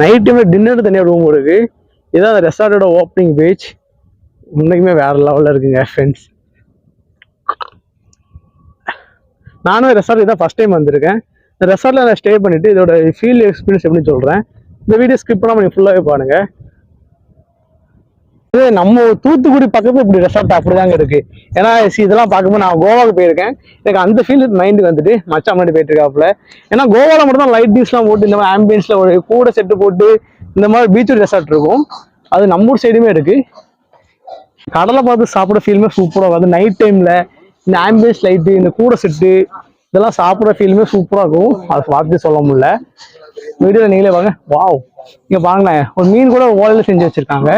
Night டைம்ல dinner தனியாக room இருக்கு. இதான் அந்த ரெசார்ட்டோட ஓப்பனிங் பேஜ். இன்னைக்குமே வேற லெவலில் இருக்குங்க ஃப்ரெண்ட்ஸ். நானும் ரெசார்ட் தான் ஃபர்ஸ்ட் டைம் வந்திருக்கேன். இந்த ரெசார்ட்ல நான் ஸ்டே பண்ணிட்டு இதோட ஃபீல் எக்ஸ்பீரியன்ஸ் எப்படின்னு சொல்றேன். இந்த வீடியோ ஸ்கிப் பண்ணாம நீங்க ஃபுல்லாவே பாருங்க. இது நம்ம தூத்துக்குடி பக்கத்துல இப்படி ரெசார்ட் அப்படிதாங்க இருக்கு. ஏன்னா இதெல்லாம் பார்க்கும்போது நான் கோவாவுக்கு போயிருக்கேன். எனக்கு அந்த ஃபீல் மைண்டுக்கு வந்துட்டு மச்சா முன்னாடி போயிட்டு இருக்காப்புல. ஏன்னா கோவால மட்டும் தான் லைட்டிங்ஸ்லாம் போட்டு இந்த மாதிரி ஆம்பியன்ஸ்ல ஒரு கூட செட்டு போட்டு இந்த மாதிரி பீச் ரெசார்ட் இருக்கும். அது நம்ம ஊர் சைடுமே இருக்கு. கடலை பார்த்து சாப்பிட ஃபீலுமே சூப்பராக இருக்கும். நைட் டைம்ல இந்த ஆம்பியன்ஸ் லைட்டு இந்த கூட செட்டு இதெல்லாம் சாப்பிட்ற ஃபீலுமே சூப்பராக இருக்கும். அதை பார்த்து சொல்ல முடியல. வீடியோல நீங்களே வாங்க. வாவ், இங்க பாருங்களேன், ஒரு மீன் கூட ஓலையில செஞ்சு வச்சிருக்காங்க.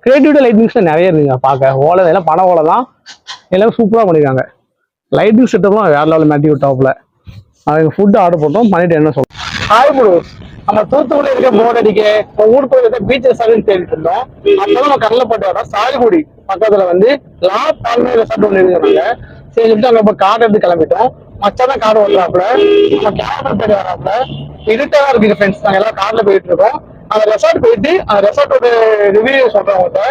கிரியேட்டிவிட்டி லைட்டிங்ஸ் நிறைய இருக்குங்க பார்க்க. ஓலை எல்லாம் பண ஓலை தான், எல்லாமே சூப்பராக பண்ணியிருக்காங்க. லைட்டிங் செட்டப்லாம் வேற லெவலில் மாட்டி விட்டாப்புல. அவங்க ஃபுட்டு ஆர்டர் பண்ணோம், பண்ணிட்டு என்ன சொல்றோம். ஹாய் ப்ரோ, நம்ம தூத்துக்குடி இருக்க போர்டு அடிக்க ஊர் கோயில் பீச் ரெசார்ட் தேடிட்டு இருந்தோம். அப்பதான் நம்ம கடலைப்பட்டோட சாயல்குடி பக்கத்துல வந்து லா பால்மே ரெசார்ட் ஒன்று இருக்கிறாங்க. சரி சொல்லிட்டு அங்க கார்டு எடுத்து கிளம்பிட்டோம். மச்சாதான் கார்டு ஓட்டுறாப்புல, நம்ம கேமரா போயிட்டு வராப்புல. இருட்டா தான் இருக்குங்க ஃப்ரெண்ட்ஸ். நாங்க எல்லாம் கார்ல போயிட்டு இருக்கோம். அந்த ரெசார்ட் போயிட்டு அந்த ரெசார்ட்டோட ரிவ்யூ சொல்றேன் அவங்கள்ட்ட.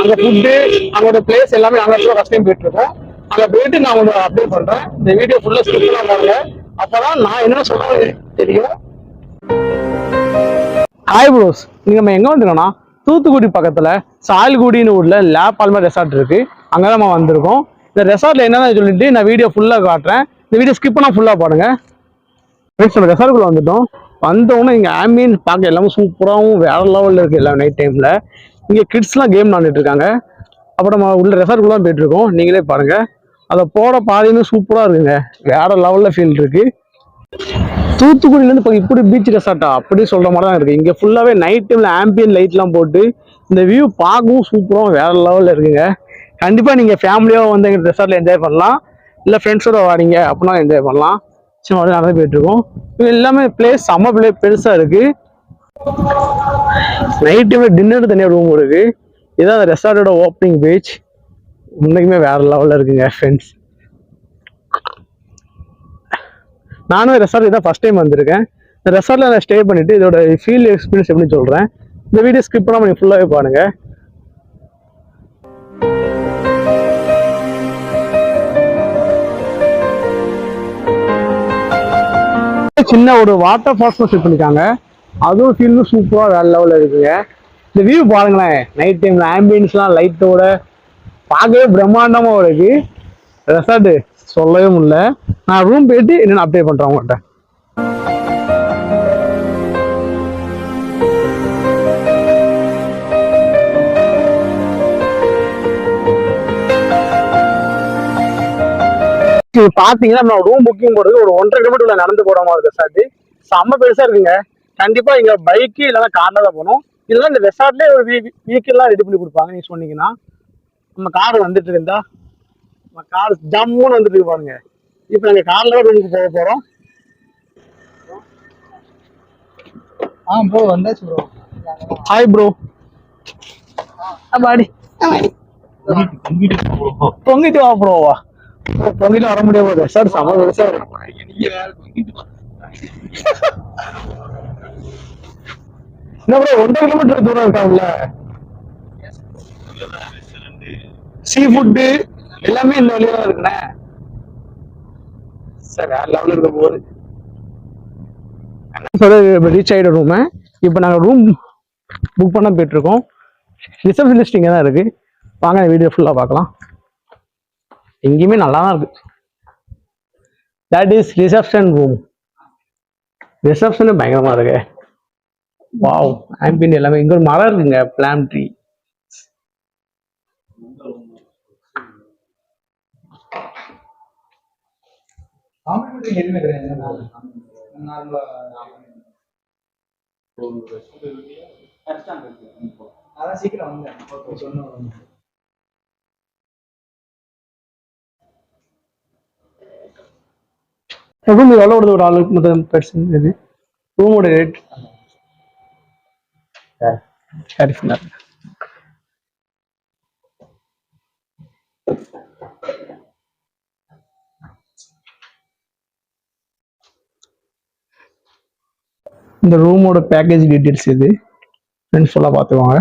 அந்த ஃபுட்டு அங்கோட பிளேஸ் எல்லாமே நாங்க ஃபர்ஸ்ட் டைம் போயிட்டு இருக்கோம். அங்க போயிட்டு நான் உங்களுக்கு அப்டேட் பண்றேன். இந்த வீடியோ ஃபுல்லா ஸ்கிப் பண்ணாம பாருங்க. அப்பதான் நான் என்ன சொல்றேன் தெரியும். ஹாய் ப்ரோஸ், நீங்க நம்ம எங்க வந்துருக்கோம்னா தூத்துக்குடி பக்கத்துல சாயல்குடின்னு ஊர்ல லே பால்மே ரெசார்ட் இருக்கு. அங்கதான் நம்ம வந்திருக்கோம். இந்த ரெசார்ட்ல என்னன்னு சொல்லிட்டு நான் வீடியோ ஃபுல்லா காட்டுறேன். இந்த வீடியோ ஸ்கிப் பண்ணா ஃபுல்லா பாருங்க. நம்ம ரெசார்ட்டுக்குள்ள வந்துட்டோம். வந்தோடனே இங்க ஆம்பியன்ஸ் பார்க்க எல்லாமே சூப்பராகவும் வேற லெவல்ல இருக்கு. எல்லாம் நைட் டைம்ல இங்க கிட்ஸ்லாம் கேம் விளாண்டுட்டு இருக்காங்க. அப்புறம் நம்ம உள்ள ரெசார்ட்டுக்குள்ள போயிட்டு இருக்கோம். நீங்களே பாருங்க. அதை போட பாதையுமே சூப்பரா இருக்குங்க. வேற லெவல்ல ஃபீல் இருக்கு. தூத்துக்குடியில இருந்து இப்படி பீச் ரெசார்ட்டா அப்படி சொல்ற மாதிரி தான் இருக்கு. இங்க ஃபுல்லாவே நைட் டைம்ல ஆம்பியன் லைட் எல்லாம் போட்டு இந்த வியூ பார்க்கவும் சூப்பராகவும் வேற லெவல்ல இருக்குங்க. கண்டிப்பா நீங்க ஃபேமிலியா வந்து எங்க ரெசார்ட்ல என்ஜாய் பண்ணலாம். இல்ல ஃப்ரெண்ட்ஸோட வாரீங்க அப்படின்னா என்ஜாய் பண்ணலாம். சின்ன நடந்து போயிட்டு இருக்கோம். இது எல்லாமே பிளேஸ் செம்ம பெருசா இருக்கு. நைட் டைம்ல டின்னர் தனியாக ரூம் இருக்கு. இதான் அந்த ரெசார்ட்டோட ஓப்பனிங் பேஜ். இன்னைக்குமே வேற லெவல்ல இருக்குங்க ஃப்ரெண்ட்ஸ். நானும் ரெசார்ட் தான் ஃபர்ஸ்ட் டைம் வந்திருக்கேன். இந்த ரெசார்ட்ல நான் ஸ்டே பண்ணிட்டு இதோட ஃபீல் எக்ஸ்பீரியன்ஸ் எப்படின்னு சொல்றேன். இந்த வீடியோ ஸ்கிப் பண்ணாம நீங்க ஃபுல்லாவே பாருங்க. சின்ன ஒரு வாட்டர் ஃபால்ஸ் செட் பண்ணிருக்காங்க. அதுவும் ஃபீல் சூப்பரா வேற லெவல்ல இருக்குங்க. இந்த வியூ பாருங்களேன், நைட் டைம்ல ஆம்பியன்ஸ்லாம் லைட்டோட பார்க்கவே பிரம்மாண்டமா இருக்கு. ரெசார்ட் சொல்லவே முடியல. நான் ரூம் போயிட்டு என்னென்ன அப்டேட் பண்றேன் உங்கள்கிட்ட. பாத்தீங்கன்னா நம்ம ரூம் புக்கிங் போடுறது ஒரு 1.5 கிலோமீட்டர் நடந்து போற மாதிரி ரெசார்ட். செம்ம பெருசா இருக்குங்க. கண்டிப்பா இங்க பைக்கு இல்லைன்னா கார்ல தான் போகணும். இல்லைன்னா இந்த ரெசார்ட்லேயே ஒரு வீக்கெல்லாம் ரெடி பண்ணி கொடுப்பாங்க. நீங்க சொன்னீங்கன்னா நம்ம கார் வந்துட்டு இருந்தா நம்ம கார் ஜம்முன்னு வந்துட்டு பாருங்க. இப்ப நாங்க கார்ல ரூமுக்கு போக போறோம். ப்ரோ வந்தாச்சு ப்ரோ. Hi bro. பாடி பொங்கிட்டு வா ப்ரோவா. பொங்கிட்டு வர முடியாது. ரெசார்ட் செம்ம பெருசா இருக்கும். என்ன ப்ரோ 1.5 கிலோமீட்டர் தூரம் இருக்காங்கல்ல. சீ ஃபுட்டு எல்லாமே இந்த வழியா தான் இருக்குண்ணே. சார் வேற லெவலில் இருக்க போகுது. ரீச் ஆகிட ரூமு. இப்போ நாங்கள் ரூம் புக் பண்ண போயிட்டு இருக்கோம். ரிசப்ஷனிஸ்ட் இங்கே தான் இருக்கு. வாங்க வீடியோ ஃபுல்லாக பார்க்கலாம். எங்கேயுமே நல்லா தான் இருக்கு. That is reception room. Reception பயங்கரமா இருக்கு. வாவ், ஆம்பியன் எல்லாமே. இங்க ஒரு மரம் இருக்குங்க, பிளாம் ட்ரீ. அதான் சீக்கிரம் வந்தேன் சொன்ன. ரூம் எவ்வளோ வருது ஒரு ஆளுக்கு மொத்தம் பெர்சன்? இது ரூமோட ரேட் சரி. இந்த ரூமோட பேக்கேஜ் டீட்டெயில்ஸ் இது ஃப்ரெண்ட்ஸ் ஃபுல்லாக பார்த்துக்கோங்க.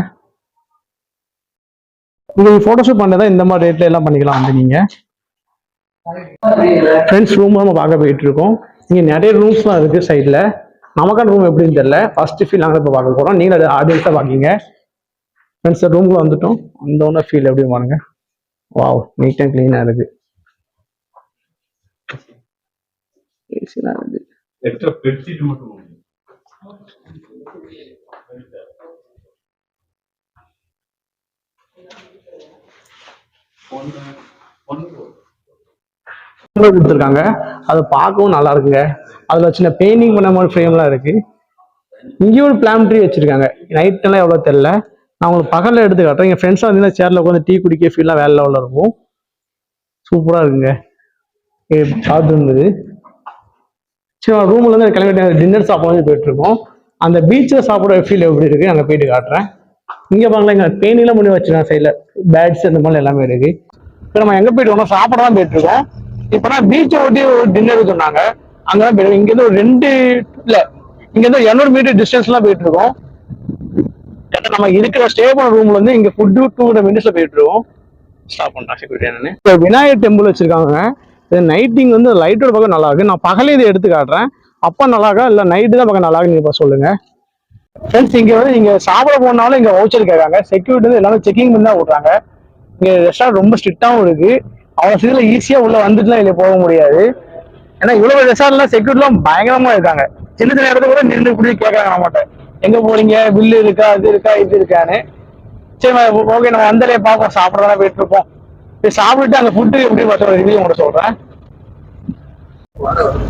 நீங்கள் ஃபோட்டோஷூட் பண்ணதா இந்த மாதிரி ரேட்ல எல்லாம் பண்ணிக்கலாம் வந்து நீங்கள். ஃப்ரெண்ட்ஸ் ரூம் நம்ம பார்க்க போயிட்டு இருக்கோம். இங்கே நிறைய ரூம்ஸ்லாம் இருக்குது சைடில். நமக்கான ரூம் எப்படின்னு தெரியல. ஃபர்ஸ்ட் ஃபீல் நாங்கள் இப்போ பார்க்க போகிறோம். நீங்கள் அதை ஆடியன்ஸாக பார்க்கிங்க. ஃப்ரெண்ட்ஸ் ரூமில் வந்துட்டோம். அந்த ஒன்று ஃபீல் எப்படி பாருங்க. வாவ், நீட் அண்ட் க்ளீனாக இருக்குது. எக்ஸ்ட்ரா பெட்ஷீட் மட்டும் கொடுத்துருக்காங்க. அது பார்க்கவும் நல்லா இருக்குங்க. அதுல சின்ன பெயிண்டிங் பண்ண மாதிரி ஃப்ரேம்லாம் இருக்கு. இங்கேயும் ஒரு பிளாம் ட்ரீ வச்சிருக்காங்க. நைட் எல்லாம் எவ்வளோ தெரியல. நான் உங்களுக்கு பகல்ல எடுத்து காட்டுறேன். என் ஃப்ரெண்ட்ஸாக வந்து சேர்ல உட்காந்து டீ குடிக்க ஃபீல்லாம் வேற லெவலில் இருக்கும். சூப்பராக இருக்குங்க. பாத்ரூம் இது. சரி, ரூம்ல இருந்து கிளம்பிட்டு டின்னர் சாப்பிட போயிட்டு இருக்கோம். அந்த பீச்சில் சாப்பிட்ற ஃபீல் எப்படி இருக்கு அங்கே போயிட்டு காட்டுறேன். இங்கே பாங்களா, இங்கே பெயிண்டிங்லாம் பண்ணி வச்சிருக்காங்க சைடில். பேட்ஸ் இந்த மாதிரி எல்லாமே இருக்கு. இப்போ நம்ம எங்கே போயிட்டு இருக்கோம், சாப்பிட தான் போயிட்டு இருக்கோம். இப்போனா பீச்சை ஒட்டி ஒரு டின்னர் சொன்னாங்க. அங்கதான் போயிட்டு இங்கேருந்து ஒரு 2 இல்லை இங்கேருந்து 200 மீட்டர் டிஸ்டன்ஸ்லாம் போயிட்டு இருக்கோம். நம்ம இருக்கிற ஸ்டே பண்ண ரூம்ல இருந்து இங்கே ஃபுட்டு 200 மினிட்ஸ்ல போயிட்டு இருக்கோம். ஸ்டாப் பண்ணுறேன் செக்யூரிட்டி என்னன்னு. இப்போ விநாயகர் டெம்பிள் வச்சிருக்காங்க. நைட்டிங் வந்து லைட்டோட பக்கம் நல்லா இருக்கு. நான் பகலே இதை எடுத்து காட்டுறேன். அப்போ நல்லா இருக்கா இல்லை நைட்டு தான் பக்கம் நல்லா இருக்கு, நீங்க சொல்லுங்க. ஃப்ரெண்ட்ஸ் இங்கே வந்து நீங்க சாப்பிட போனாலும் இங்கே வவுச்சர் கேட்காங்க. செக்யூரிட்டி வந்து எல்லாமே செக்கிங் பண்ணி தான் விட்றாங்க. இங்கே ரெஸ்டாரண்ட் ரொம்ப ஸ்ட்ரிக்டாகவும் இருக்கு. அவ்வளோ சீக்கிரம் ஈஸியாக உள்ள வந்துட்டுலாம் இல்லை போக முடியாது. ஏன்னா இவ்வளவு ரெசார்ட்லாம் செக்யூரிட்டிலாம் பயங்கரமா இருக்காங்க. சின்ன சின்ன இடத்துல கூட நின்று இப்படி கேட்கறாங்க நம்மகிட்ட, எங்க போறீங்க, பில்லு இருக்கா, அது இருக்கா, இது இருக்கான்னு. சரி ஓகே, நம்ம வந்தாலே பார்ப்போம், சாப்பிடறதா போயிட்டு இருப்போம். சாப்பிட்டு அந்த ஃபுட்டு எப்படி பார்த்து ஒரு ரிவ்யூ உங்கள்கிட்ட சொல்றேன்.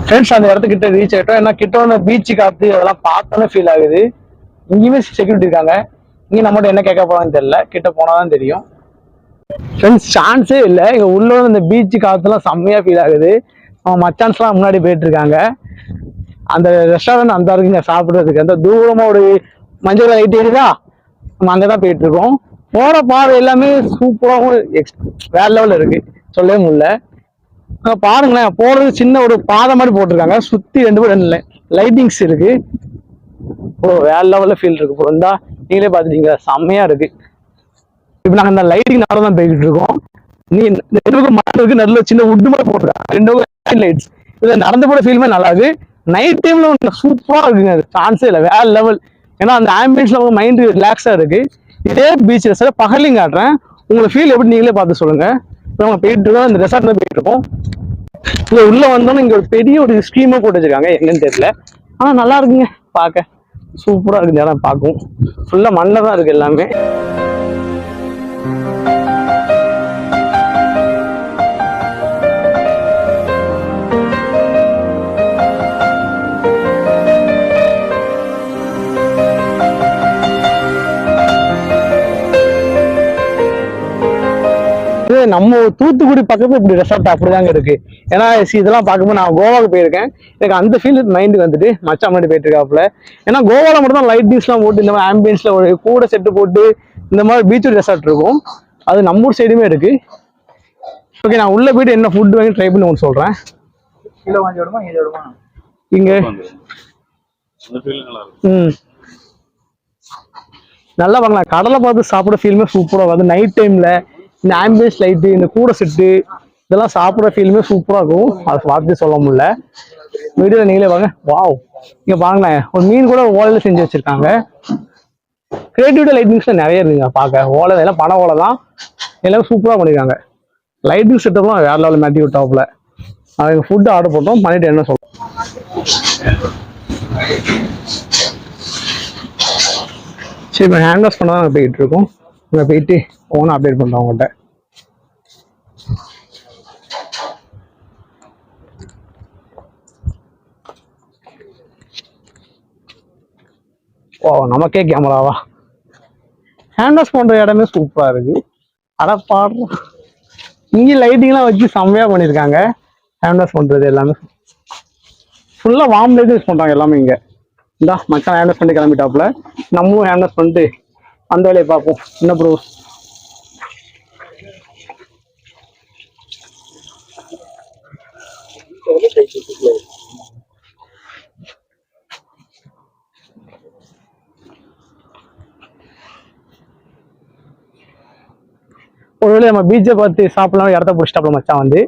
ஃப்ரெண்ட்ஸ் அந்த இடத்துக்கிட்ட ரீச் ஆயிட்டோம். ஏன்னா கிட்ட வந்து பீச்சு காத்து அதெல்லாம் பார்த்தோன்னே ஃபீல் ஆகுது. இங்கேயுமே செக்யூரிட்டி இருக்காங்க. இங்கே நம்மகிட்ட என்ன கேட்க போறான்னு தெரியல, கிட்ட போனாதான் தெரியும். ஃப்ரெண்ட்ஸ் சான்ஸே இல்லை. இங்க உள்ள இந்த பீச்சு காத்துலாம் செம்மையா ஃபீல் ஆகுது. மச்சான்ஸ்லாம் முன்னாடி போயிட்டு இருக்காங்க. அந்த ரெஸ்டாரண்ட் அந்த இருக்குங்க சாப்பிட்றதுக்கு. அந்த தூரமா ஒரு மஞ்சள் லைட் ஏறிதா, நம்ம அங்கதான் போயிட்டு இருக்கோம். போற பாதை எல்லாமே சூப்பராகவும் வேற லெவல்ல இருக்கு, சொல்லவே முடியல. பாருங்களேன், போறது சின்ன ஒரு பாதை மாதிரி போட்டிருக்காங்க. சுத்தி 2 லைட்டிங்ஸ் இருக்கு. வேற லெவல்ல ஃபீல் இருக்கு. இப்போ இருந்தா நீங்களே பாத்துட்டீங்க, செம்மையா இருக்கு. இப்ப நாங்க இந்த லைட்டிங் நேரம் தான் போய்கிட்டு இருக்கோம். நீ இருக்கு நல்ல சின்ன உட்டு மாதிரி போட்டிருக்காங்க. 2 லைட்ஸ். இதுல நடந்து போற ஃபீல்மே நல்லா இருக்கு. நைட் டைம்ல சூப்பரா இருக்குங்க. சான்ஸே இல்லை, வேற லெவல். ஏன்னா அந்த ஆம்பியன்ஸ்ல மைண்ட் ரிலாக்ஸா இருக்கு. இதே பீச் ரெசார்ட் பகலையும் காட்டுறேன். உங்களுக்கு ஃபீல் எப்படி நீங்களே பார்த்து சொல்லுங்க. நம்ம போயிட்டு இருக்கோம், இந்த ரெசார்ட்ல போயிட்டு இருக்கோம். இங்க உள்ள வந்தோம்னா இங்க ஒரு பெரிய ஒரு ஸ்கீமா போட்டு வச்சிருக்காங்க, என்னன்னு தெரியல. ஆனா நல்லா இருக்குங்க, பார்க்க சூப்பரா இருக்கு. இடம் பார்க்கும் ஃபுல்லா மண்ணில் தான் இருக்கு எல்லாமே. நம்ம தூத்துக்குடி பக்கத்துல இப்படி ரெசார்ட் அப்படிதாங்க இருக்கு. ஏன்னா இதெல்லாம் பார்க்கும்போது நான் கோவாவுக்கு போயிருக்கேன். எனக்கு அந்த ஃபீல் மைண்டுக்கு வந்துட்டு மச்சா முன்னாடி போயிட்டு இருக்காப்புல. ஏன்னா கோவால மட்டும் தான் லைட்டிங்ஸ் எல்லாம் போட்டு இந்த மாதிரி ஆம்பியன்ஸ்ல ஒரு கூட செட்டு போட்டு இந்த மாதிரி பீச் ரெசார்ட் இருக்கும். அது நம்ம ஊர் சைடுமே இருக்கு. ஓகே, நான் உள்ள போயிட்டு என்ன ஃபுட் வாங்கி ட்ரை பண்ணி ஒன்று சொல்றேன். இங்க நல்லா வாங்கலாம். கடலை பார்த்து சாப்பிட ஃபீலுமே சூப்பரா வருது. நைட் டைம்ல இந்த ஆம்பியன்ஸ் லைட்டு, இந்த கூட செட்டு, இதெல்லாம் சாப்பிட்ற ஃபீலுமே சூப்பராக இருக்கும். அதை பார்த்து சொல்ல முடியல. வீடியோவில் நீங்களே வாங்க. வாவ், இங்கே பாருங்களேன், ஒரு மீன் கூட ஓலையில செஞ்சு வச்சிருக்காங்க. கிரியேட்டிவிட்டி லைட்டிங்ஸ்லாம் நிறைய இருக்குங்க பார்க்க. ஓலை எல்லாம் பனை ஓலை தான், எல்லாமே சூப்பராக பண்ணியிருக்காங்க. லைட்டிங் செட்டப்லாம் வேற லெவலில் மாட்டி விட்டாப்புல. அவங்க ஃபுட்டு ஆர்டர் போட்டோம், பண்ணிட்டு என்ன சொல்றோம். சரி, இப்போ ஹேண்ட் வாஷ் பண்ண தான் நாங்கள் போயிட்டு இருக்கோம். இங்கே போயிட்டு ஃபோனை அப்டேட் பண்ணுறோம் அவங்கள்ட்ட. ஓ, நமக்கே கேமராவா? ஹேண்ட் வாஷ் பண்ணுற இடமே சூப்பராக இருக்கு. அட பாடுறோம், இங்கே லைட்டிங்லாம் வச்சு செம்மையாக பண்ணியிருக்காங்க. ஹேண்ட் வாஷ் பண்ணுறது எல்லாமே ஃபுல்லாக வார்ம் லைட் யூஸ் பண்ணுறாங்க எல்லாமே. இங்கே இந்தா மச்சான் ஹேண்ட் வாஷ் பண்ணி கிளம்பிட்டாப்புல. நம்மளும் ஹேண்ட் வாஷ் பண்ணிட்டு அந்த வேலையை பார்ப்போம். என்ன ப்ரோ? ஒருவேளை நம்ம பீச்சை பார்த்து சாப்பிடலாம் இடத்த பிடிச்சிட்டாப்ல மச்சான் வந்து